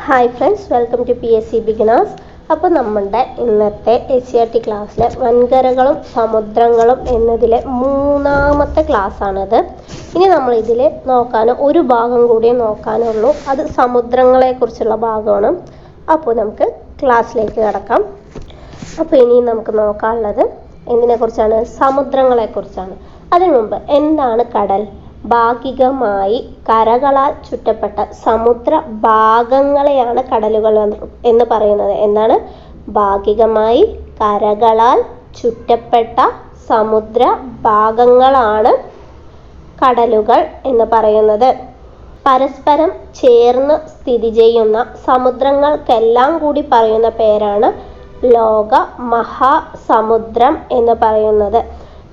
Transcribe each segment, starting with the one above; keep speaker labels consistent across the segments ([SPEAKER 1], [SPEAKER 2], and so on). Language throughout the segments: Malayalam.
[SPEAKER 1] Hi friends, welcome to PSC beginners. അപ്പോൾ നമ്മുടെ ഇന്നത്തെ SCERT ക്ലാസ്സിലെ വൻകരകളും സമുദ്രങ്ങളും എന്നതിലെ മൂന്നാമത്തെ ക്ലാസ്സാണിത്. ഇനി നമ്മൾ ഇതിൽ ഒരു ഭാഗം കൂടി നോക്കാനുള്ളൂ. അത് സമുദ്രങ്ങളെക്കുറിച്ചുള്ള ഭാഗമാണ്. അപ്പോൾ നമുക്ക് ക്ലാസ്സിലേക്ക് കടക്കാം. അപ്പോൾ ഇനി നമുക്ക് നോക്കാനുള്ളത് എന്തിനെക്കുറിച്ചാണ്? സമുദ്രങ്ങളെക്കുറിച്ചാണ്. അതിനു മുമ്പ് എന്താണ് കടൽ? ഭാഗികമായി കരകളാൽ ചുറ്റപ്പെട്ട സമുദ്ര ഭാഗങ്ങളെയാണ് കടലുകൾ എന്ന് പറയുന്നത്. എന്താണ്? ഭാഗികമായി കരകളാൽ ചുറ്റപ്പെട്ട സമുദ്ര ഭാഗങ്ങളാണ് കടലുകൾ എന്ന് പറയുന്നത്. പരസ്പരം ചേർന്ന് സ്ഥിതി ചെയ്യുന്ന സമുദ്രങ്ങൾക്കെല്ലാം കൂടി പറയുന്ന പേരാണ് ലോക മഹാസമുദ്രം എന്ന് പറയുന്നത്.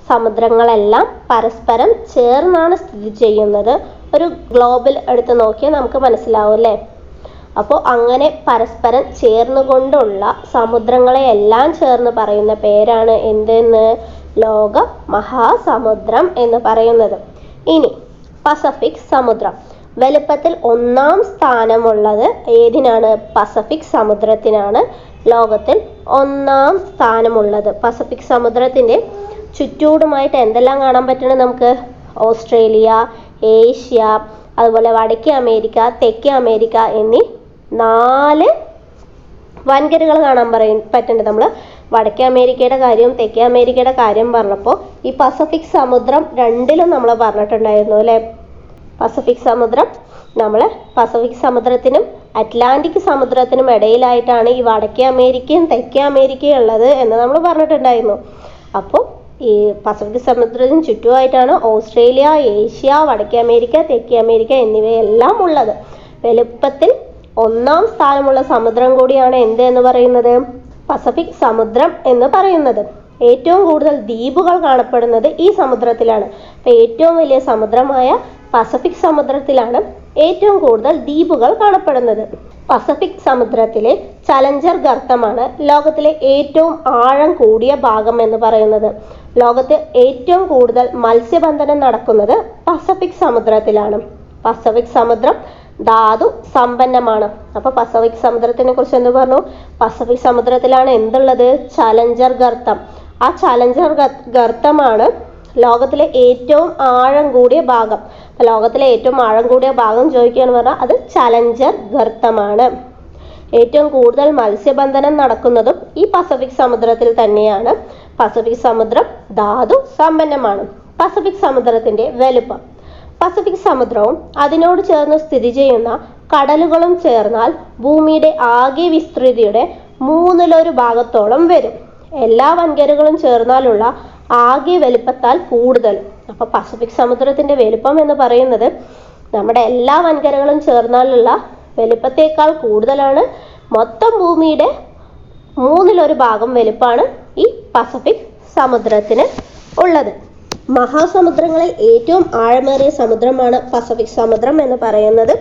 [SPEAKER 1] സമുദ്രങ്ങളെല്ലാം പരസ്പരം ചേർന്നാണ് സ്ഥിതി ചെയ്യുന്നത്. ഒരു ഗ്ലോബിൽ എടുത്ത് നോക്കിയാൽ നമുക്ക് മനസ്സിലാവും അല്ലേ? അപ്പോൾ അങ്ങനെ പരസ്പരം ചേർന്നുകൊണ്ടുള്ള സമുദ്രങ്ങളെയെല്ലാം ചേർന്ന് പറയുന്ന പേരാണ് എന്തെന്ന്? ലോക മഹാസമുദ്രം എന്ന് പറയുന്നത്. ഇനി പസഫിക് സമുദ്രം. വലുപ്പത്തിൽ 1-ാം സ്ഥാനമുള്ളത് ഏതിനാണ്? പസഫിക് സമുദ്രത്തിനാണ് ലോകത്തിൽ 1-ാം സ്ഥാനമുള്ളത്. പസഫിക് സമുദ്രത്തിൻ്റെ ചുറ്റോടുമായിട്ട് എന്തെല്ലാം കാണാൻ പറ്റണം നമുക്ക്? ഓസ്ട്രേലിയ, ഏഷ്യ, അതുപോലെ വടക്കേ അമേരിക്ക, തെക്കേ അമേരിക്ക എന്നീ 4 വൻകരകൾ കാണാൻ പറ്റുന്നുണ്ട്. നമ്മൾ വടക്കേ അമേരിക്കയുടെ കാര്യവും തെക്കേ അമേരിക്കയുടെ കാര്യം പറഞ്ഞപ്പോൾ ഈ പസഫിക് സമുദ്രം രണ്ടിലും നമ്മൾ പറഞ്ഞിട്ടുണ്ടായിരുന്നു അല്ലേ? പസഫിക് സമുദ്രത്തിനും അറ്റ്ലാന്റിക് സമുദ്രത്തിനും ഇടയിലായിട്ടാണ് ഈ വടക്കേ അമേരിക്കയും തെക്കേ അമേരിക്കയും ഉള്ളത് എന്ന് നമ്മൾ പറഞ്ഞിട്ടുണ്ടായിരുന്നു. അപ്പോൾ ഈ പസഫിക് സമുദ്രത്തിന് ചുറ്റുമായിട്ടാണ് ഓസ്ട്രേലിയ, ഏഷ്യ, വടക്കേ അമേരിക്ക, തെക്കേ അമേരിക്ക എന്നിവയെല്ലാം ഉള്ളത്. വലുപ്പത്തിൽ 1-ാം സ്ഥാനമുള്ള സമുദ്രം കൂടിയാണ് എന്ത് എന്ന് പറയുന്നത്? പസഫിക് സമുദ്രം എന്ന് പറയുന്നത്. ഏറ്റവും കൂടുതൽ ദ്വീപുകൾ കാണപ്പെടുന്നത് ഈ സമുദ്രത്തിലാണ്. അപ്പോൾ ഏറ്റവും വലിയ സമുദ്രമായ പസഫിക് സമുദ്രത്തിലാണ് ഏറ്റവും കൂടുതൽ ദ്വീപുകൾ കാണപ്പെടുന്നത്. പസഫിക് സമുദ്രത്തിലെ ചലഞ്ചർ ഗർത്തമാണ് ലോകത്തിലെ ഏറ്റവും ആഴം കൂടിയ ഭാഗം എന്ന് പറയുന്നത്. ലോകത്ത് ഏറ്റവും കൂടുതൽ മത്സ്യബന്ധനം നടക്കുന്നത് പസഫിക് സമുദ്രത്തിലാണ്. പസഫിക് സമുദ്രം ധാതു സമ്പന്നമാണ്. അപ്പൊ പസഫിക് സമുദ്രത്തിനെ കുറിച്ച് എന്ത് പറഞ്ഞു? പസഫിക് സമുദ്രത്തിലാണ് എന്തുള്ളത്? ചലഞ്ചർ ഗർത്തം. ആ ചലഞ്ചർ ഗർത്തമാണ് ലോകത്തിലെ ഏറ്റവും ആഴം കൂടിയ ഭാഗം. ലോകത്തിലെ ഏറ്റവും ആഴം കൂടിയ ഭാഗം ചോദിക്കുകയെന്ന് പറഞ്ഞാൽ അത് ചലഞ്ചർ ഗർത്തമാണ്. ഏറ്റവും കൂടുതൽ മത്സ്യബന്ധനം നടക്കുന്നതും ഈ പസഫിക് സമുദ്രത്തിൽ തന്നെയാണ്. പസഫിക് സമുദ്രം ധാതു സമ്പന്നമാണ്. പസഫിക് സമുദ്രത്തിന്റെ വലുപ്പം. പസഫിക് സമുദ്രവും അതിനോട് ചേർന്ന് സ്ഥിതി ചെയ്യുന്ന കടലുകളും ചേർന്നാൽ ഭൂമിയുടെ ആകെ വിസ്തൃതിയുടെ 1/3 ഭാഗത്തോളം വരും. എല്ലാ വൻകരകളും ചേർന്നാലുള്ള ആകെ വലുപ്പത്താൽ കൂടുതൽ. അപ്പൊ പസഫിക് സമുദ്രത്തിന്റെ വലുപ്പം എന്ന് പറയുന്നത് നമ്മുടെ എല്ലാ വൻകരകളും ചേർന്നാലുള്ള വലുപ്പത്തേക്കാൾ കൂടുതലാണ്. മൊത്തം ഭൂമിയുടെ 1/3 ഭാഗം വലുപ്പമാണ് ഈ പസഫിക് സമുദ്രത്തിന് ഉള്ളത്. മഹാസമുദ്രങ്ങളിൽ ഏറ്റവും ആഴമേറിയ സമുദ്രമാണ് പസഫിക് സമുദ്രം എന്ന് പറയുന്നത്.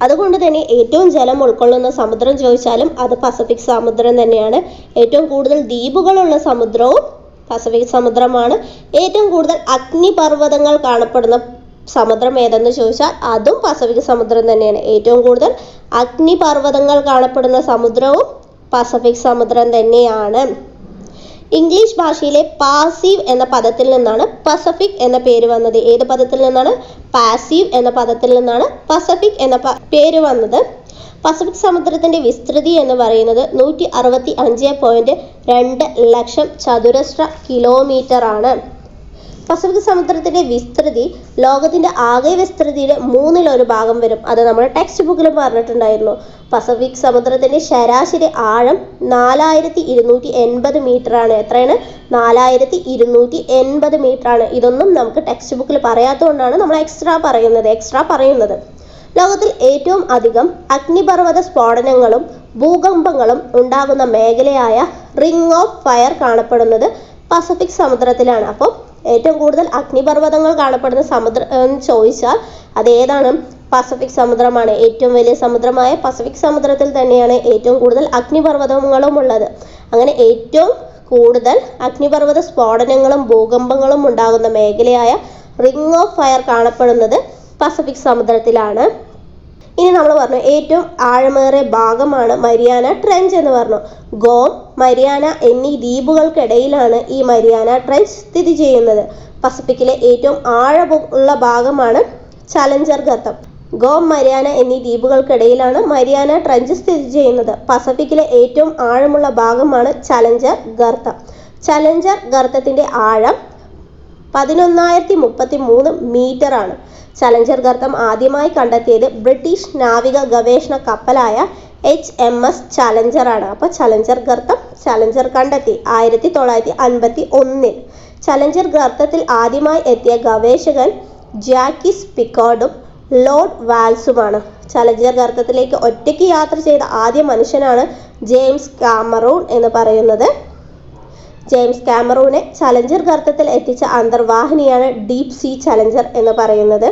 [SPEAKER 1] അതുകൊണ്ട് തന്നെ ഏറ്റവും ജലം ഉൾക്കൊള്ളുന്ന സമുദ്രം ചോദിച്ചാലും അത് പസഫിക് സമുദ്രം തന്നെയാണ്. ഏറ്റവും കൂടുതൽ ദ്വീപുകളുള്ള സമുദ്രവും പസഫിക് സമുദ്രമാണ്. ഏറ്റവും കൂടുതൽ അഗ്നിപർവ്വതങ്ങൾ കാണപ്പെടുന്ന സമുദ്രം ഏതെന്ന് ചോദിച്ചാൽ അതും പസഫിക് സമുദ്രം തന്നെയാണ്. ഏറ്റവും കൂടുതൽ അഗ്നിപർവ്വതങ്ങൾ കാണപ്പെടുന്ന സമുദ്രവും പസഫിക് സമുദ്രം തന്നെയാണ്. ഇംഗ്ലീഷ് ഭാഷയിലെ പാസീവ് എന്ന പദത്തിൽ നിന്നാണ് പസഫിക് എന്ന പേര് വന്നത്. ഏത് പദത്തിൽ നിന്നാണ്? പാസീവ് എന്ന പദത്തിൽ നിന്നാണ് പസഫിക് എന്ന പേര് വന്നത്. പസഫിക് സമുദ്രത്തിന്റെ വിസ്തൃതി എന്ന് പറയുന്നത് 165.2 ലക്ഷം ചതുരശ്ര കിലോമീറ്റർ ആണ്. പസഫിക് സമുദ്രത്തിന്റെ വിസ്തൃതി ലോകത്തിന്റെ ആകെ വിസ്തൃതിയുടെ 1/3 ഭാഗം വരും. അത് നമ്മൾ ടെക്സ്റ്റ് ബുക്കിൽ പറഞ്ഞിട്ടുണ്ടായിരുന്നു. പസഫിക് സമുദ്രത്തിന്റെ ശരാശരി ആഴം 4280 മീറ്റർ ആണ്. എത്രയാണ്? 4280 മീറ്റർ ആണ്. ഇതൊന്നും നമുക്ക് ടെക്സ്റ്റ് ബുക്കിൽ പറയാത്തതുകൊണ്ടാണ് നമ്മൾ എക്സ്ട്രാ പറയുന്നത്. ലോകത്തിൽ ഏറ്റവും അധികം അഗ്നിപർവ്വത സ്ഫോടനങ്ങളും ഭൂകമ്പങ്ങളും ഉണ്ടാകുന്ന മേഖലയായ റിംഗ് ഓഫ് ഫയർ കാണപ്പെടുന്നത് പസഫിക് സമുദ്രത്തിലാണ്. അപ്പോൾ ഏറ്റവും കൂടുതൽ അഗ്നിപർവ്വതങ്ങൾ കാണപ്പെടുന്ന സമുദ്രം ചോദിച്ചാൽ അതേതാണ്? പസഫിക് സമുദ്രമാണ്. ഏറ്റവും വലിയ സമുദ്രമായ പസഫിക് സമുദ്രത്തിൽ തന്നെയാണ് ഏറ്റവും കൂടുതൽ അഗ്നിപർവ്വതങ്ങളും ഉള്ളത്. അങ്ങനെ ഏറ്റവും കൂടുതൽ അഗ്നിപർവ്വത സ്ഫോടനങ്ങളും ഭൂകമ്പങ്ങളും ഉണ്ടാകുന്ന മേഖലയായ റിംഗ് ഓഫ് ഫയർ കാണപ്പെടുന്നത് പസഫിക് സമുദ്രത്തിലാണ്. ഇനി നമ്മൾ പറഞ്ഞു ഏറ്റവും ആഴമേറിയ ഭാഗമാണ് മരിയാന ട്രെഞ്ച് എന്ന് പറഞ്ഞു. ഗോം, മരിയാന എന്നീ ദ്വീപുകൾക്കിടയിലാണ് ഈ മരിയാന ട്രെഞ്ച് സ്ഥിതി ചെയ്യുന്നത്. പസഫിക്കിലെ ഏറ്റവും ആഴമുള്ള ഭാഗമാണ് ചലഞ്ചർ ഗർത്തം. ഗോം, മരിയാന എന്നീ ദ്വീപുകൾക്കിടയിലാണ് മരിയാന ട്രെഞ്ച് സ്ഥിതി ചെയ്യുന്നത്. പസഫിക്കിലെ ഏറ്റവും ആഴമുള്ള ഭാഗമാണ് ചലഞ്ചർ ഗർത്തം. ചലഞ്ചർ ഗർത്തത്തിന്റെ ആഴം 11,033 മീറ്റർ ആണ്. ചലഞ്ചർ ഗർത്തം ആദ്യമായി കണ്ടെത്തിയത് ബ്രിട്ടീഷ് നാവിക ഗവേഷണ കപ്പലായ HMS ചലഞ്ചർ ആണ്. അപ്പോൾ ചലഞ്ചർ ഗർത്തം ചലഞ്ചർ കണ്ടെത്തി 1951. ചലഞ്ചർ ഗർത്തത്തിൽ ആദ്യമായി എത്തിയ ഗവേഷകൻ ജാക്കിസ് പിക്കാർഡും ലോർഡ് വാൽസുമാണ്. ചലഞ്ചർ ഗർത്തത്തിലേക്ക് ഒറ്റയ്ക്ക് യാത്ര ചെയ്ത ആദ്യ മനുഷ്യനാണ് ജെയിംസ് കാമറൂൺ എന്ന് പറയുന്നത്. ജെയിംസ് കാമറൂനെ ചലഞ്ചർ ഗർത്തത്തിൽ എത്തിച്ച അന്തർവാഹിനിയാണ് ഡീപ് സീ ചലഞ്ചർ എന്ന് പറയുന്നത്.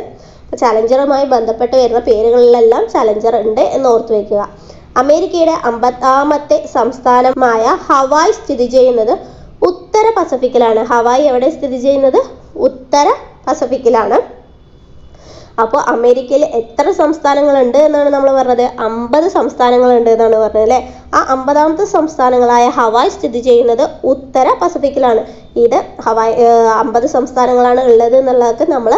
[SPEAKER 1] ചലഞ്ചറുമായി ബന്ധപ്പെട്ട് വരുന്ന പേരുകളിലെല്ലാം ചലഞ്ചർ ഉണ്ട് എന്ന് ഓർത്തു വയ്ക്കുക. അമേരിക്കയുടെ 50ാമത്തെ സംസ്ഥാനമായ ഹവായ് സ്ഥിതി ചെയ്യുന്നത് ഉത്തര പസഫിക്കിലാണ്. ഹവായ് എവിടെ സ്ഥിതി ചെയ്യുന്നത്? ഉത്തര പസഫിക്കിലാണ്. അപ്പോൾ അമേരിക്കയിൽ എത്ര സംസ്ഥാനങ്ങളുണ്ട് എന്നാണ് നമ്മൾ പറഞ്ഞത്? 50 സംസ്ഥാനങ്ങളുണ്ട് എന്നാണ് പറഞ്ഞത് അല്ലേ. ആ 50ാമത്തെ സംസ്ഥാനങ്ങളായ ഹവായ് സ്ഥിതി ചെയ്യുന്നത് ഉത്തര പസഫിക്കിലാണ്. ഇത് ഹവായ് 50 സംസ്ഥാനങ്ങളാണ് ഉള്ളത് എന്നുള്ളതൊക്കെ നമ്മൾ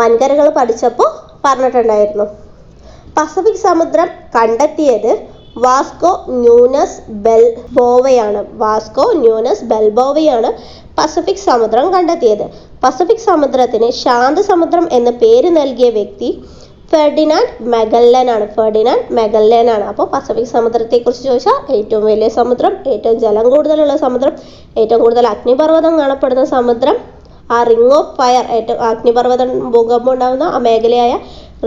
[SPEAKER 1] വൻകരകൾ പഠിച്ചപ്പോൾ പറഞ്ഞിട്ടുണ്ടായിരുന്നു. പസഫിക് സമുദ്രം കണ്ടെത്തിയത് വാസ്കോ ന്യൂനസ് ബെൽബോവയാണ് പസഫിക് സമുദ്രം കണ്ടെത്തിയത്. പസഫിക് സമുദ്രത്തിന് ശാന്തസമുദ്രം എന്ന പേര് നൽകിയ വ്യക്തി ഫെർഡിനാൻഡ് മെഗല്ലനാണ്. അപ്പോൾ പസഫിക് സമുദ്രത്തെക്കുറിച്ച് ചോദിച്ചാൽ ഏറ്റവും വലിയ സമുദ്രം, ഏറ്റവും ജലം കൂടുതലുള്ള സമുദ്രം, ഏറ്റവും കൂടുതൽ അഗ്നിപർവ്വതം കാണപ്പെടുന്ന സമുദ്രം, ആ റിംഗ് ഓഫ് ഫയർ, ഏറ്റവും അഗ്നിപർവ്വതം ഭൂകമ്പം ഉണ്ടാകുന്ന ആ മേഖലയായ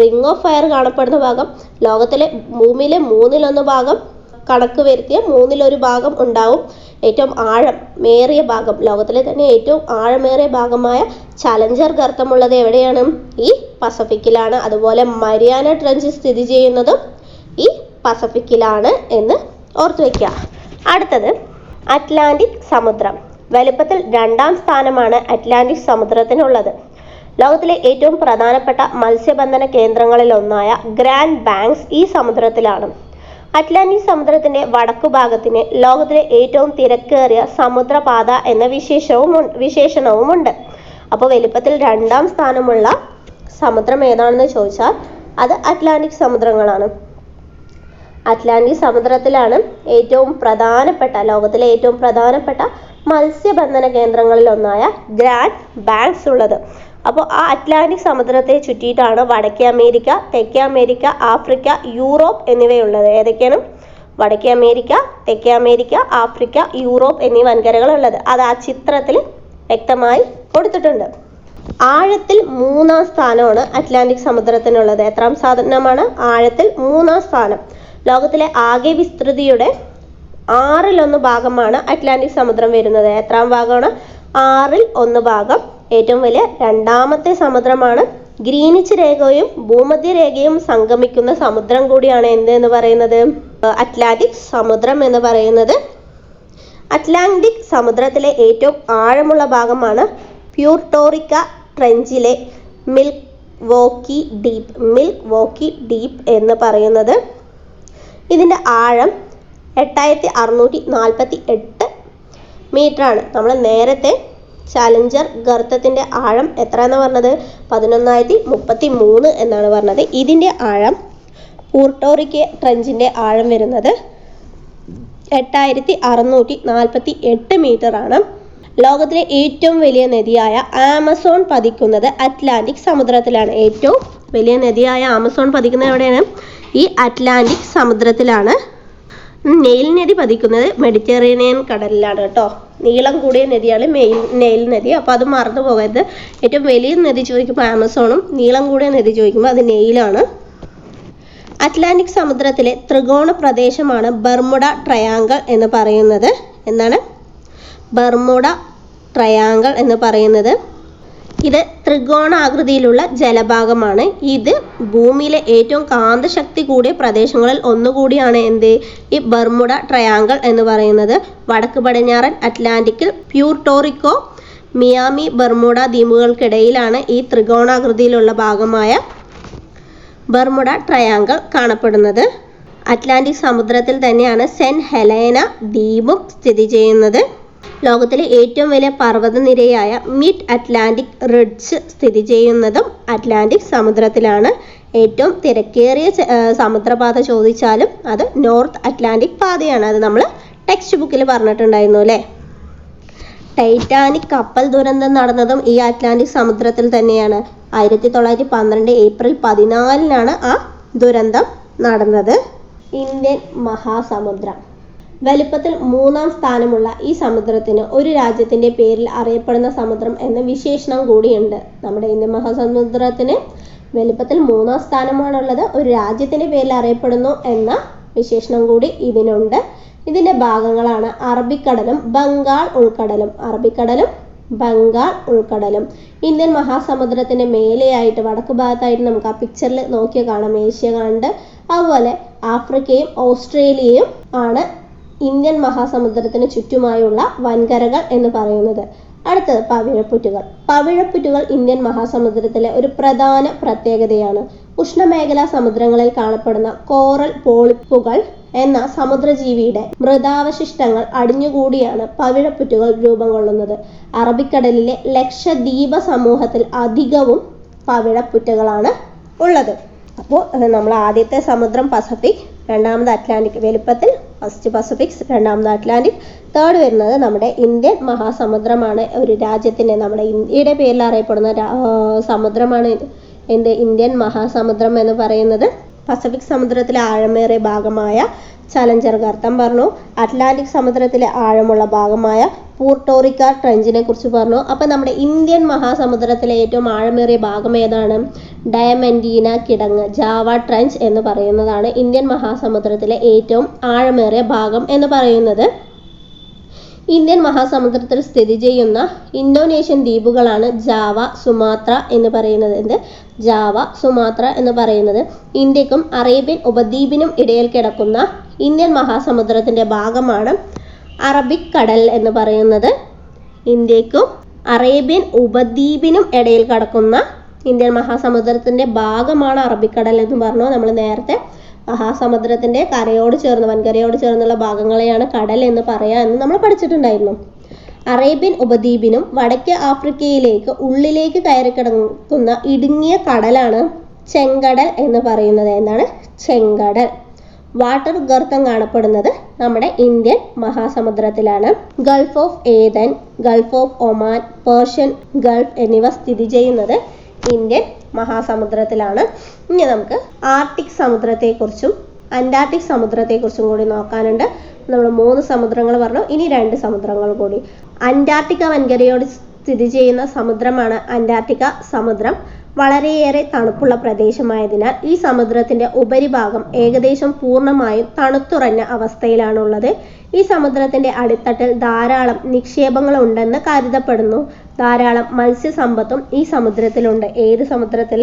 [SPEAKER 1] റിംഗ് ഓഫ് ഫയർ കാണപ്പെടുന്ന ഭാഗം, ലോകത്തിലെ ഭൂമിയിലെ 1/3 ഭാഗം കണക്ക് വരുത്തിയ 1/3 ഭാഗം ഉണ്ടാവും. ഏറ്റവും ആഴമേറിയ ഭാഗം, ലോകത്തിലെ തന്നെ ഏറ്റവും ആഴമേറിയ ഭാഗമായ ചലഞ്ചർ ഗർത്തമുള്ളത് എവിടെയാണ്? ഈ പസഫിക്കിലാണ്. അതുപോലെ മരിയാന ട്രെഞ്ച് സ്ഥിതി ചെയ്യുന്നതും ഈ പസഫിക്കിലാണ് എന്ന് ഓർത്തു വയ്ക്കുക. അടുത്തത് അറ്റ്ലാന്റിക് സമുദ്രം. വലുപ്പത്തിൽ 2ാം സ്ഥാനമാണ് അറ്റ്ലാന്റിക് സമുദ്രത്തിനുള്ളത്. ലോകത്തിലെ ഏറ്റവും പ്രധാനപ്പെട്ട മത്സ്യബന്ധന കേന്ദ്രങ്ങളിലൊന്നായ ഗ്രാൻഡ് ബാങ്ക്സ് ഈ സമുദ്രത്തിലാണ്. അറ്റ്ലാന്റിക് സമുദ്രത്തിന്റെ വടക്കുഭാഗത്തിന് ലോകത്തിലെ ഏറ്റവും തിരക്കേറിയ സമുദ്രപാത എന്ന വിശേഷണവുമുണ്ട്. അപ്പോൾ വലുപ്പത്തിൽ 2ാം സ്ഥാനമുള്ള സമുദ്രം ഏതാണെന്ന് ചോദിച്ചാൽ അത് അറ്റ്ലാന്റിക് സമുദ്രങ്ങളാണ്. അറ്റ്ലാന്റിക് സമുദ്രത്തിലാണ് ലോകത്തിലെ ഏറ്റവും പ്രധാനപ്പെട്ട മത്സ്യബന്ധന കേന്ദ്രങ്ങളിലൊന്നായ ഗ്രാൻഡ് ബാങ്ക്സ് ഉള്ളത്. അപ്പോൾ ആ അറ്റ്ലാന്റിക് സമുദ്രത്തെ ചുറ്റിയിട്ടാണ് വടക്കേ അമേരിക്ക, തെക്കേ അമേരിക്ക, ആഫ്രിക്ക, യൂറോപ്പ് എന്നിവയുള്ളത്. ഏതൊക്കെയാണ്? വടക്കേ അമേരിക്ക, തെക്കേ അമേരിക്ക, ആഫ്രിക്ക, യൂറോപ്പ് എന്നീ വൻകരകളുള്ളത്. അത് ആ ചിത്രത്തിൽ വ്യക്തമായി കൊടുത്തിട്ടുണ്ട്. ആഴത്തിൽ 3ാം സ്ഥാനമാണ് അറ്റ്ലാന്റിക് സമുദ്രത്തിനുള്ളത്. എത്രാം സ്ഥാനമാണ്? ആഴത്തിൽ 3ാം സ്ഥാനം. ലോകത്തിലെ ആകെ വിസ്തൃതിയുടെ 1/6 ഭാഗമാണ് അറ്റ്ലാന്റിക് സമുദ്രം വരുന്നത്. എത്രാം ഭാഗമാണ്? 1/6 ഭാഗം. ഏറ്റവും വലിയ 2ാമത്തെ സമുദ്രമാണ്. ഗ്രീനിച്ച് രേഖയും ഭൂമധ്യരേഖയും സംഗമിക്കുന്ന സമുദ്രം കൂടിയാണ് എന്ന് പറയുന്നത് അറ്റ്ലാന്റിക് സമുദ്രം എന്ന് പറയുന്നത്. അറ്റ്ലാന്റിക് സമുദ്രത്തിലെ ഏറ്റവും ആഴമുള്ള ഭാഗമാണ് പ്യൂർട്ടോറിക്ക ട്രെഞ്ചിലെ മിൽവോക്കി ഡീപ്പ് എന്ന് പറയുന്നത്. ഇതിൻ്റെ ആഴം 8648 മീറ്റർ ആണ്. നമ്മൾ നേരത്തെ ചലഞ്ചർ ഗർത്തത്തിൻ്റെ ആഴം എത്ര എന്ന് പറഞ്ഞത്? 11,033 എന്നാണ് പറഞ്ഞത്. ഇതിൻ്റെ ആഴം പൂർട്ടോറിക്ക ട്രെഞ്ചിൻ്റെ ആഴം വരുന്നത് 8648 മീറ്റർ ആണ്. ലോകത്തിലെ ഏറ്റവും വലിയ നദിയായ ആമസോൺ പതിക്കുന്നത് അറ്റ്ലാന്റിക് സമുദ്രത്തിലാണ്. ഏറ്റവും വലിയ നദിയായ ആമസോൺ പതിക്കുന്നത് എവിടെയാണ്? ഈ അറ്റ്ലാന്റിക് സമുദ്രത്തിലാണ്. നെയിൽ നദി പതിക്കുന്നത് മെഡിറ്ററേനിയൻ കടലിലാണ് കേട്ടോ. നീളം കൂടിയ നദിയാണ് നെയിൽ നദി. അപ്പോൾ അത് മറന്നു പോകരുത്. ഏറ്റവും വലിയ നദി ചോദിക്കുമ്പോൾ ആമസോണും, നീളം കൂടിയ നദി ചോദിക്കുമ്പോൾ അത് നെയിലാണ്. അറ്റ്ലാന്റിക് സമുദ്രത്തിലെ ത്രികോണ പ്രദേശമാണ് ബർമുഡ ട്രയാങ്കിൾ എന്ന് പറയുന്നത്. എന്താണ് ബർമുഡ ട്രയാങ്കിൾ എന്ന് പറയുന്നത്? ഇത് ത്രികോണാകൃതിയിലുള്ള ജലഭാഗമാണ്. ഇത് ഭൂമിയിലെ ഏറ്റവും കാന്തശക്തി കൂടിയ പ്രദേശങ്ങളിൽ ഒന്നുകൂടിയാണ് ഈ ബർമുഡ ട്രയാങ്കിൾ എന്ന് പറയുന്നത്. വടക്ക് പടിഞ്ഞാറൻ അറ്റ്ലാന്റിക്കിൽ പ്യൂർട്ടോറിക്കോ, മിയാമി, ബർമുഡ ദ്വീപുകൾക്കിടയിലാണ് ഈ ത്രികോണാകൃതിയിലുള്ള ഭാഗമായ ബർമുഡ ട്രയാങ്കിൾ കാണപ്പെടുന്നത്. അറ്റ്ലാന്റിക് സമുദ്രത്തിൽ തന്നെയാണ് സെന്റ് ഹെലേന ദ്വീപും സ്ഥിതി ചെയ്യുന്നത്. ലോകത്തിലെ ഏറ്റവും വലിയ പർവ്വതനിരയായ മിഡ് അറ്റ്ലാന്റിക് റിഡ്ജ് സ്ഥിതി ചെയ്യുന്നതും അറ്റ്ലാന്റിക് സമുദ്രത്തിലാണ്. ഏറ്റവും തിരക്കേറിയ സമുദ്രപാത ചോദിച്ചാലും അത് നോർത്ത് അറ്റ്ലാന്റിക് പാതയാണ്. അത് നമ്മൾ ടെക്സ്റ്റ് ബുക്കിൽ പറഞ്ഞിട്ടുണ്ടായിരുന്നു അല്ലേ. ടൈറ്റാനിക് കപ്പൽ ദുരന്തം നടന്നതും ഈ അറ്റ്ലാന്റിക് സമുദ്രത്തിൽ തന്നെയാണ്. 1912 ഏപ്രിൽ 14 ആ ദുരന്തം നടന്നത്. ഇന്ത്യൻ മഹാസമുദ്രം വലിപ്പത്തിൽ 3-ാം സ്ഥാനമുള്ള ഈ സമുദ്രത്തിന് ഒരു രാജ്യത്തിന്റെ പേരിൽ അറിയപ്പെടുന്ന സമുദ്രം എന്ന വിശേഷണം കൂടിയുണ്ട്. നമ്മുടെ ഇന്ത്യൻ മഹാസമുദ്രത്തിന് വലിപ്പത്തിൽ 3-ാം സ്ഥാനമാണുള്ളത്, ഒരു രാജ്യത്തിന്റെ പേരിൽ അറിയപ്പെടുന്നു എന്ന വിശേഷണം കൂടി ഇതിനുണ്ട്. ഇതിന്റെ ഭാഗങ്ങളാണ് അറബിക്കടലും ബംഗാൾ ഉൾക്കടലും. അറബിക്കടലും ബംഗാൾ ഉൾക്കടലും. ഇന്ത്യൻ മഹാസമുദ്രത്തിന്റെ മേലെയായിട്ട് വടക്ക് ഭാഗത്തായിട്ട് നമുക്ക് ആ പിക്ചറിൽ നോക്കിയാൽ കാണാം ഏഷ്യ കണ്ട്. അതുപോലെ ആഫ്രിക്കയും ഓസ്ട്രേലിയയും ആണ് ഇന്ത്യൻ മഹാസമുദ്രത്തിന് ചുറ്റുമായുള്ള വൻകരകൾ എന്ന് പറയുന്നത്. അടുത്തത് പവിഴപ്പുറ്റുകൾ. പവിഴപ്പുറ്റുകൾ ഇന്ത്യൻ മഹാസമുദ്രത്തിലെ ഒരു പ്രധാന പ്രത്യേകതയാണ്. ഉഷ്ണമേഖലാ സമുദ്രങ്ങളിൽ കാണപ്പെടുന്ന കോറൽ പോളിപ്പുകൾ എന്ന സമുദ്രജീവിയുടെ മൃതാവശിഷ്ടങ്ങൾ അടിഞ്ഞുകൂടിയാണ് പവിഴപ്പുറ്റുകൾ രൂപം കൊള്ളുന്നത്. അറബിക്കടലിലെ ലക്ഷദ്വീപ സമൂഹത്തിൽ അധികവും പവിഴപ്പുറ്റുകളാണ് ഉള്ളത്. അപ്പോൾ നമ്മൾ ആദ്യത്തെ സമുദ്രം പസഫിക്, രണ്ടാമത് അറ്റ്ലാന്റിക്. വലുപ്പത്തിൽ ഫസ്റ്റ് പസഫിക്, രണ്ടാമത് അറ്റ്ലാന്റിക്, തേർഡ് വരുന്നത് നമ്മുടെ ഇന്ത്യൻ മഹാസമുദ്രമാണ്. ഒരു രാജ്യത്തിന്റെ നമ്മുടെ ഇന്ത്യയുടെ പേരിൽ അറിയപ്പെടുന്ന സമുദ്രമാണ് ഇന്ത്യൻ മഹാസമുദ്രം എന്ന് പറയുന്നത്. പസഫിക് സമുദ്രത്തിലെ ആഴമേറിയ ഭാഗമായ ചലഞ്ചർ ഗർത്തം പറഞ്ഞു. അറ്റ്ലാന്റിക് സമുദ്രത്തിലെ ആഴമുള്ള ഭാഗമായ പൂർട്ടോറിക്ക ട്രെഞ്ചിനെ കുറിച്ച് പറഞ്ഞു. അപ്പം നമ്മുടെ ഇന്ത്യൻ മഹാസമുദ്രത്തിലെ ഏറ്റവും ആഴമേറിയ ഭാഗം ഏതാണ്? ഡയമൻറ്റീന കിടങ്ങ്, ജാവ ട്രെഞ്ച് എന്ന് പറയുന്നതാണ് ഇന്ത്യൻ മഹാസമുദ്രത്തിലെ ഏറ്റവും ആഴമേറിയ ഭാഗം എന്ന് പറയുന്നത്. ഇന്ത്യൻ മഹാസമുദ്രത്തിൽ സ്ഥിതി ചെയ്യുന്ന ഇന്തോനേഷ്യൻ ദ്വീപുകളാണ് ജാവ, സുമാത്ര എന്ന് പറയുന്നത്. ജാവ, സുമാത്ര എന്ന് പറയുന്നത് ഇന്ത്യക്കും അറേബ്യൻ ഉപദ്വീപിനും ഇടയിൽ കിടക്കുന്ന ഇന്ത്യൻ മഹാസമുദ്രത്തിന്റെ ഭാഗമാണ് അറബിക് കടൽ എന്ന് പറയുന്നത്. ഇന്ത്യക്കും അറേബ്യൻ ഉപദ്വീപിനും ഇടയിൽ കിടക്കുന്ന ഇന്ത്യൻ മഹാസമുദ്രത്തിന്റെ ഭാഗമാണ് അറബിക്കടൽ എന്ന് പറഞ്ഞു. നമ്മൾ നേരത്തെ മഹാസമുദ്രത്തിന്റെ കരയോട് ചേർന്ന് വൻകരയോട് ചേർന്നുള്ള ഭാഗങ്ങളെയാണ് കടൽ എന്ന് പറയാ എന്ന് നമ്മൾ പഠിച്ചിട്ടുണ്ടായിരുന്നു. അറേബ്യൻ ഉപദ്വീപിനും വടക്കേ ആഫ്രിക്കയിലേക്ക് ഉള്ളിലേക്ക് കയറി കിടക്കുന്ന ഇടുങ്ങിയ കടലാണ് ചെങ്കടൽ എന്ന് പറയുന്നത്. എന്താണ് ചെങ്കടൽ? വാട്ടർ ഗർത്തം കാണപ്പെടുന്നത് നമ്മുടെ ഇന്ത്യൻ മഹാസമുദ്രത്തിലാണ്. Gulf of Aden, Gulf of Oman, Persian Gulf എന്നിവ സ്ഥിതി ചെയ്യുന്നത് ഇന്ത്യൻ മഹാസമുദ്രത്തിലാണ്. ഇനി നമുക്ക് ആർട്ടിക് സമുദ്രത്തെക്കുറിച്ചും അന്റാർട്ടിക് സമുദ്രത്തെക്കുറിച്ചും കൂടി നോക്കാനുണ്ട്. നമ്മൾ 3 സമുദ്രങ്ങൾ പറഞ്ഞു, ഇനി 2 സമുദ്രങ്ങൾ കൂടി. അന്റാർട്ടിക്ക വൻകരയോട് സ്ഥിതി ചെയ്യുന്ന സമുദ്രമാണ് അന്റാർട്ടിക്ക സമുദ്രം. വളരെയേറെ തണുപ്പുള്ള പ്രദേശമായതിനാൽ ഈ സമുദ്രത്തിന്റെ ഉപരിഭാഗം ഏകദേശം പൂർണ്ണമായും തണുത്തുറഞ്ഞ അവസ്ഥയിലാണുള്ളത്. ഈ സമുദ്രത്തിന്റെ അടിത്തട്ടിൽ ധാരാളം നിക്ഷേപങ്ങൾ ഉണ്ടെന്ന് കരുതപ്പെടുന്നു. ധാരാളം മത്സ്യസമ്പത്തും ഈ സമുദ്രത്തിലുണ്ട്. ഏത് സമുദ്രത്തിൽ?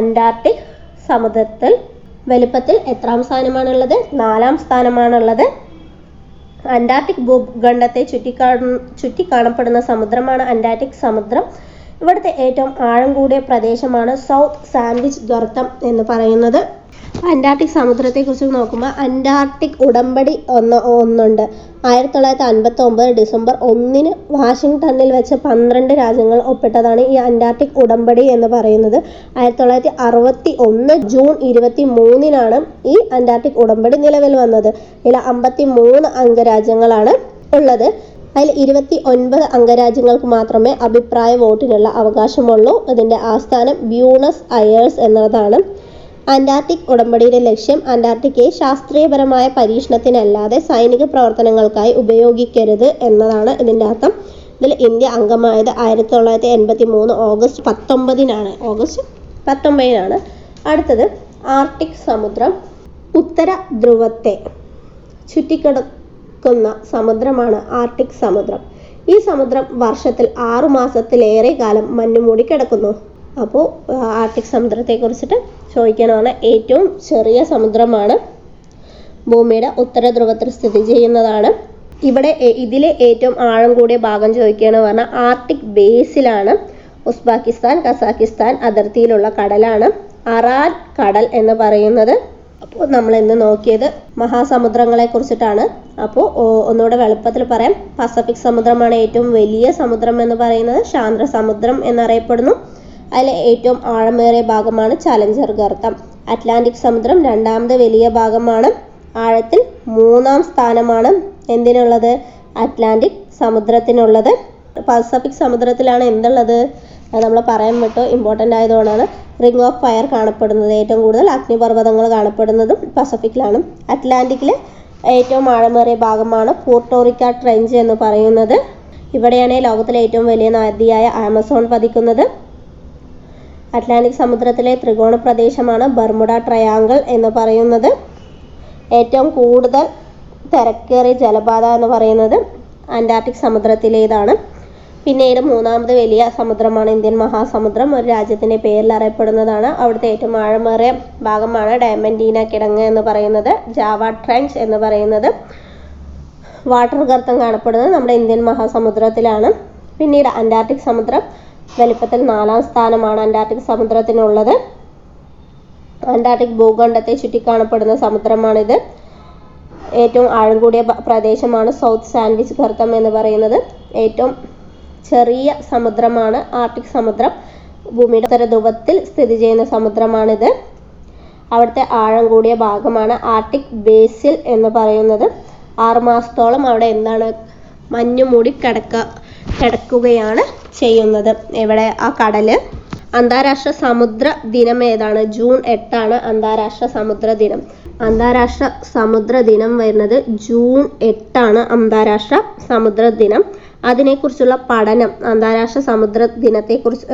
[SPEAKER 1] അന്റാർട്ടിക് സമുദ്രത്തിൽ. വലുപ്പത്തിൽ എത്രാം സ്ഥാനമാണുള്ളത്? 4-ാം സ്ഥാനമാണുള്ളത്. അന്റാർട്ടിക് ഭൂഖണ്ഡത്തെ ചുറ്റി കാണപ്പെടുന്ന സമുദ്രമാണ് അന്റാർട്ടിക് സമുദ്രം. ഇവിടുത്തെ ഏറ്റവും ആഴം കൂടിയ പ്രദേശമാണ് സൗത്ത് സാൻഡ്വിച്ച് ഗർത്തം എന്ന് പറയുന്നത്. അന്റാർട്ടിക് സമുദ്രത്തെക്കുറിച്ച് നോക്കുമ്പോൾ അന്റാർട്ടിക് ഉടമ്പടി ഒന്നുണ്ട്. 1959 ഡിസംബർ 1 വാഷിംഗ്ടണിൽ വെച്ച് 12 രാജ്യങ്ങൾ ഒപ്പിട്ടതാണ് ഈ അന്റാർട്ടിക് ഉടമ്പടി എന്ന് പറയുന്നത്. 1961 ജൂൺ 23 ഈ അന്റാർട്ടിക് ഉടമ്പടി നിലവിൽ വന്നത്. ഇതിൽ 53 അംഗരാജ്യങ്ങളാണ് ഉള്ളത്. അതിൽ 29 അംഗരാജ്യങ്ങൾക്ക് മാത്രമേ അഭിപ്രായ വോട്ടിനുള്ള അവകാശമുള്ളൂ. ഇതിൻ്റെ ആസ്ഥാനം ബ്യൂണസ് അയേഴ്സ് എന്നതാണ്. അന്റാർട്ടിക് ഉടമ്പടിയുടെ ലക്ഷ്യം അന്റാർട്ടിക്കയെ ശാസ്ത്രീയപരമായ പരീക്ഷണത്തിനല്ലാതെ സൈനിക പ്രവർത്തനങ്ങൾക്കായി ഉപയോഗിക്കരുത് എന്നതാണ് ഇതിൻ്റെ അർത്ഥം. ഇതിൽ ഇന്ത്യ അംഗമായത് 1983 ഓഗസ്റ്റ് 19 അടുത്തത് ആർട്ടിക് സമുദ്രം. ഉത്തര ധ്രുവത്തെ ചുറ്റിക്കിടക്കുന്ന സമുദ്രമാണ് ആർട്ടിക് സമുദ്രം. ഈ സമുദ്രം വർഷത്തിൽ 6 മാസത്തിലേറെ കാലം മഞ്ഞുമൂടി കിടക്കുന്നു. അപ്പോൾ ആർട്ടിക് സമുദ്രത്തെക്കുറിച്ചിട്ട് ചോദിക്കണമെന്ന് ഏറ്റവും ചെറിയ സമുദ്രമാണ്. ഭൂമിയുടെ ഉത്തര ധ്രുവത്തിൽ സ്ഥിതി ചെയ്യുന്നതാണ്. ഇതിലെ ഏറ്റവും ആഴം കൂടിയ ഭാഗം ചോദിക്കുകയാണെന്ന് പറഞ്ഞാൽ ആർട്ടിക് ബേസിലാണ്. ഉസ്ബെക്കിസ്ഥാൻ, കസാക്കിസ്ഥാൻ അതിർത്തിയിലുള്ള കടലാണ് അറാൽ കടൽ എന്ന് പറയുന്നത്. അപ്പോൾ നമ്മൾ ഇന്ന് നോക്കിയത് മഹാസമുദ്രങ്ങളെ കുറിച്ചിട്ടാണ്. അപ്പോൾ ഒന്നുകൂടെ എളുപ്പത്തിൽ പറയാം. പസഫിക് സമുദ്രമാണ് ഏറ്റവും വലിയ സമുദ്രം എന്ന് പറയുന്നത്. ശാന്ത സമുദ്രം എന്നറിയപ്പെടുന്നു. അതിലെ ഏറ്റവും ആഴമേറിയ ഭാഗമാണ് ചലഞ്ചർ ഗർത്തം. അറ്റ്ലാന്റിക് സമുദ്രം രണ്ടാമത് വലിയ ഭാഗമാണ്. ആഴത്തിൽ 3-ാം സ്ഥാനമാണ് എന്തിനുള്ളത്? അറ്റ്ലാന്റിക് സമുദ്രത്തിനുള്ളത്. പസഫിക് സമുദ്രത്തിലാണ് എന്തുള്ളത്? അത് നമ്മൾ പറയാൻ വിട്ടു, ഇമ്പോർട്ടൻ്റ് ആയതുകൊണ്ടാണ്. റിംഗ് ഓഫ് ഫയർ കാണപ്പെടുന്നത്, ഏറ്റവും കൂടുതൽ അഗ്നിപർവ്വതങ്ങൾ കാണപ്പെടുന്നതും പസഫിക്കിലാണ്. അറ്റ്ലാന്റിക്കിലെ ഏറ്റവും ആഴമേറിയ ഭാഗമാണ് പൂർട്ടോറിക്ക ട്രെഞ്ച് എന്ന് പറയുന്നത്. ഇവിടെയാണ് ലോകത്തിലെ ഏറ്റവും വലിയ നദിയായ ആമസോൺ പതിക്കുന്നത്. അറ്റ്ലാന്റിക് സമുദ്രത്തിലെ ത്രികോണ പ്രദേശമാണ് ബർമുഡ ട്രയാങ്കിൾ എന്ന് പറയുന്നത്. ഏറ്റവും കൂടുതൽ തിരക്കേറിയ ജലപാത എന്ന് പറയുന്നത് അന്റാർട്ടിക് സമുദ്രത്തിലേതാണ്. പിന്നീട് 3-ാമത് വലിയ സമുദ്രമാണ് ഇന്ത്യൻ മഹാസമുദ്രം. ഒരു രാജ്യത്തിൻ്റെ പേരിൽ അറിയപ്പെടുന്നതാണ്. അവിടുത്തെ ഏറ്റവും ആഴമേറിയ ഭാഗമാണ് ഡയമൻറ്റീന കിടങ്ങ് എന്ന് പറയുന്നത്. ജാവ ട്രെഞ്ച് എന്ന് പറയുന്നത് വാട്ടർ ഗർത്തം കാണപ്പെടുന്നത് നമ്മുടെ ഇന്ത്യൻ മഹാസമുദ്രത്തിലാണ്. പിന്നീട് അന്റാർട്ടിക് സമുദ്രം വലിപ്പത്തിൽ 4-ാം സ്ഥാനമാണ് അന്റാർട്ടിക് സമുദ്രത്തിനുള്ളത്. അന്റാർട്ടിക് ഭൂഖണ്ഡത്തെ ചുറ്റി കാണപ്പെടുന്ന സമുദ്രമാണിത്. ഏറ്റവും ആഴം കൂടിയ പ്രദേശമാണ് സൗത്ത് സാൻഡ്വിച്ച് ഗർത്തം എന്ന് പറയുന്നത്. ഏറ്റവും ചെറിയ സമുദ്രമാണ് ആർട്ടിക് സമുദ്രം. ഭൂമിയുടെ ഉത്തര ധ്രുവത്തിൽ സ്ഥിതി ചെയ്യുന്ന സമുദ്രമാണിത്. അവിടുത്തെ ആഴം കൂടിയ ഭാഗമാണ് ആർട്ടിക് ബേസിൽ എന്ന് പറയുന്നത്. 6 മാസത്തോളം അവിടെ എന്താണ് മഞ്ഞു മൂടി കിടക്കുകയാണ് ചെയ്യുന്നത്. ഇവിടെ ആ കടല്. അന്താരാഷ്ട്ര സമുദ്ര ദിനം ഏതാണ്? ജൂൺ 8 അന്താരാഷ്ട്ര സമുദ്ര ദിനം. അന്താരാഷ്ട്ര സമുദ്ര ദിനം വരുന്നത് ജൂൺ 8 അന്താരാഷ്ട്ര സമുദ്ര ദിനം. അതിനെക്കുറിച്ചുള്ള പഠനം, അന്താരാഷ്ട്ര സമുദ്ര ദിനത്തെക്കുറിച്ച്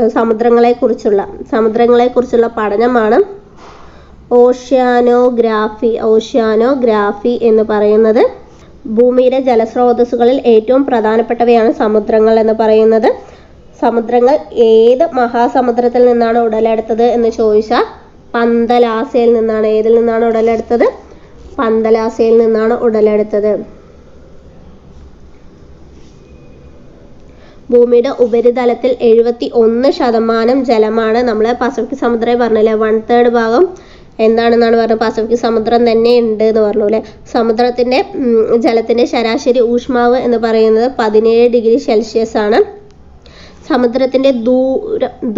[SPEAKER 1] സമുദ്രങ്ങളെക്കുറിച്ചുള്ള പഠനമാണ് ഓഷ്യാനോഗ്രാഫി എന്ന് പറയുന്നത്. ഭൂമിയിലെ ജലസ്രോതസ്സുകളിൽ ഏറ്റവും പ്രധാനപ്പെട്ടവയാണ് സമുദ്രങ്ങൾ എന്ന് പറയുന്നത്. സമുദ്രങ്ങൾ ഏത് മഹാസമുദ്രത്തിൽ നിന്നാണ് ഉടലെടുത്തത് എന്ന് ചോദിച്ചാൽ പന്തലാസയിൽ നിന്നാണ്. ഏതിൽ നിന്നാണ് ഉടലെടുത്തത്? പന്തലാസയിൽ നിന്നാണ് ഉടലെടുത്തത്. ഭൂമിയുടെ ഉപരിതലത്തിൽ 71% ജലമാണ്. നമ്മൾ പസഫിക് സമുദ്രം പറഞ്ഞില്ലേ, 1/3 ഭാഗം എന്താണെന്നാണ് പറഞ്ഞത്? പസഫിക് സമുദ്രം തന്നെ ഉണ്ട് എന്ന് പറഞ്ഞു അല്ലേ. സമുദ്രത്തിൻ്റെ ജലത്തിൻ്റെ ശരാശരി ഊഷ്മാവ് എന്ന് പറയുന്നത് 17 ഡിഗ്രി സെൽഷ്യസ് ആണ്. സമുദ്രത്തിൻ്റെ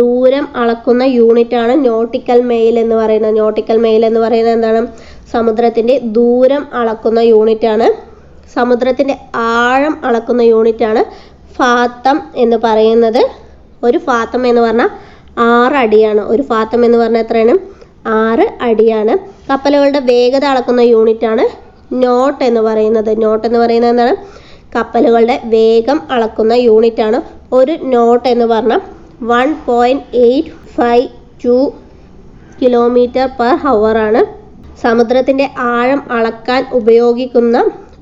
[SPEAKER 1] ദൂരം അളക്കുന്ന യൂണിറ്റാണ് നോട്ടിക്കൽ മൈൽ എന്ന് പറയുന്നത്. നോട്ടിക്കൽ മൈൽ എന്ന് പറയുന്നത് എന്താണ്? സമുദ്രത്തിൻ്റെ ദൂരം അളക്കുന്ന യൂണിറ്റാണ്. സമുദ്രത്തിൻ്റെ ആഴം അളക്കുന്ന യൂണിറ്റാണ് ഫാത്തം എന്ന് പറയുന്നത്. ഒരു ഫാത്തം എന്ന് പറഞ്ഞാൽ 6 അടിയാണ്. ഒരു ഫാത്തം എന്ന് പറഞ്ഞാൽ എത്രയാണ്? 6 അടിയാണ്. കപ്പലുകളുടെ വേഗത അളക്കുന്ന യൂണിറ്റാണ് നോട്ട് എന്ന് പറയുന്നത്. നോട്ട് എന്ന് പറയുന്നത് എന്താണ്? കപ്പലുകളുടെ വേഗം അളക്കുന്ന യൂണിറ്റാണ്. ഒരു നോട്ട് എന്ന് പറഞ്ഞാൽ 1.852 km/h ആണ്. സമുദ്രത്തിൻ്റെ ആഴം അളക്കാൻ ഉപയോഗിക്കുന്ന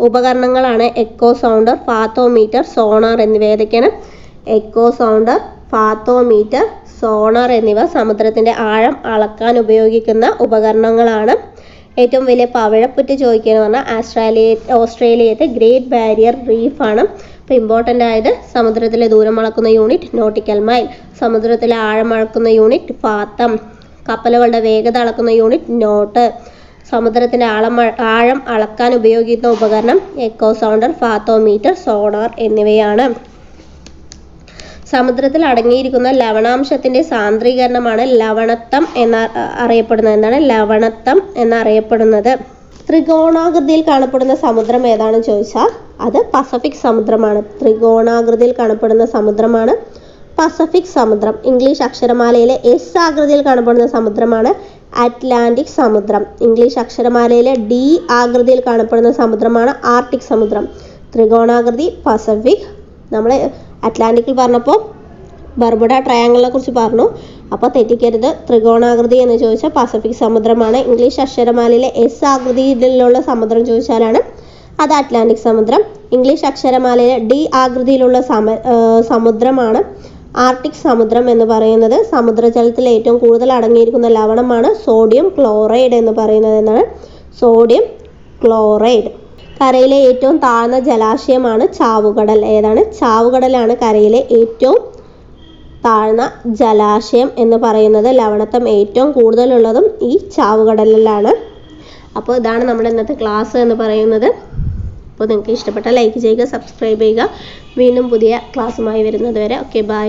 [SPEAKER 1] ഉപകരണങ്ങളാണ് എക്കോ സൗണ്ടർ, ഫാത്തോമീറ്റർ, സോണാർ എന്നിവ. ഏതൊക്കെയാണ്? എക്കോ സൗണ്ടർ, ഫാത്തോമീറ്റർ, സോണാർ എന്നിവ സമുദ്രത്തിൻ്റെ ആഴം അളക്കാൻ ഉപയോഗിക്കുന്ന ഉപകരണങ്ങളാണ്. ഏറ്റവും വലിയ പവിഴപ്പുറ്റ് ചോദിക്കുകയെന്ന് പറഞ്ഞാൽ ഓസ്ട്രേലിയത്തെ ഗ്രേറ്റ് ബാരിയർ റീഫാണ്. അപ്പോൾ ഇമ്പോർട്ടൻ്റ് ആയത് സമുദ്രത്തിലെ ദൂരം അളക്കുന്ന യൂണിറ്റ് നോട്ടിക്കൽ മൈൽ, സമുദ്രത്തിലെ ആഴം അളക്കുന്ന യൂണിറ്റ് ഫാത്തം, കപ്പലുകളുടെ വേഗത അളക്കുന്ന യൂണിറ്റ് നോട്ട്, സമുദ്രത്തിൻ്റെ ആഴം അളക്കാൻ ഉപയോഗിക്കുന്ന ഉപകരണം എക്കോ സൗണ്ടർ, ഫാത്തോമീറ്റർ, സോണാർ എന്നിവയാണ്. സമുദ്രത്തിൽ അടങ്ങിയിരിക്കുന്ന ലവണാംശത്തിൻ്റെ സാന്ദ്രീകരണമാണ് ലവണത്വം എന്നറിയപ്പെടുന്നത്. എന്താണ് ലവണത്വം എന്നറിയപ്പെടുന്നത്? ത്രികോണാകൃതിയിൽ കാണപ്പെടുന്ന സമുദ്രം ഏതാണെന്ന് ചോദിച്ചാൽ അത് പസഫിക് സമുദ്രമാണ്. ത്രികോണാകൃതിയിൽ കാണപ്പെടുന്ന സമുദ്രമാണ് പസഫിക് സമുദ്രം. ഇംഗ്ലീഷ് അക്ഷരമാലയിലെ എസ് ആകൃതിയിൽ കാണപ്പെടുന്ന സമുദ്രമാണ് അറ്റ്ലാന്റിക് സമുദ്രം. ഇംഗ്ലീഷ് അക്ഷരമാലയിലെ ഡി ആകൃതിയിൽ കാണപ്പെടുന്ന സമുദ്രമാണ് ആർട്ടിക് സമുദ്രം. ത്രികോണാകൃതി പസഫിക്. നമ്മൾ അറ്റ്ലാന്റിക്കിൽ പറഞ്ഞപ്പോൾ ബർമുഡ ട്രയാങ്കിളിനെ കുറിച്ച് പറഞ്ഞു, അപ്പോൾ തെറ്റിക്കരുത്. ത്രികോണാകൃതി എന്ന് ചോദിച്ചാൽ പസഫിക് സമുദ്രമാണ്. ഇംഗ്ലീഷ് അക്ഷരമാലയിലെ എസ് ആകൃതിയിലുള്ള സമുദ്രം ചോദിച്ചാലാണ് അത് അറ്റ്ലാന്റിക് സമുദ്രം. ഇംഗ്ലീഷ് അക്ഷരമാലയിലെ ഡി ആകൃതിയിലുള്ള സമുദ്രമാണ് ആർട്ടിക് സമുദ്രം എന്ന് പറയുന്നത്. സമുദ്രജലത്തിൽ ഏറ്റവും കൂടുതൽ അടങ്ങിയിരിക്കുന്ന ലവണമാണ് സോഡിയം ക്ലോറൈഡ് എന്ന് പറയുന്നത്. എന്നാണ് സോഡിയം ക്ലോറൈഡ്. കരയിലെ ഏറ്റവും താഴ്ന്ന ജലാശയമാണ് ചാവുകടൽ. ഏതാണ്? ചാവുകടലാണ് കരയിലെ ഏറ്റവും താഴ്ന്ന ജലാശയം എന്ന് പറയുന്നത് ലവണത്വം ഏറ്റവും കൂടുതലുള്ളതും ഈ ചാവുകടലിലാണ്. അപ്പോൾ ഇതാണ് നമ്മുടെ ഇന്നത്തെ ക്ലാസ് എന്ന് പറയുന്നത്. അപ്പോൾ നിങ്ങൾക്ക് ഇഷ്ടപ്പെട്ട ലൈക്ക് ചെയ്യുക, സബ്സ്ക്രൈബ് ചെയ്യുക. വീണ്ടും പുതിയ ക്ലാസ്സുമായി വരുന്നത് വരെ ഓക്കെ ബൈ.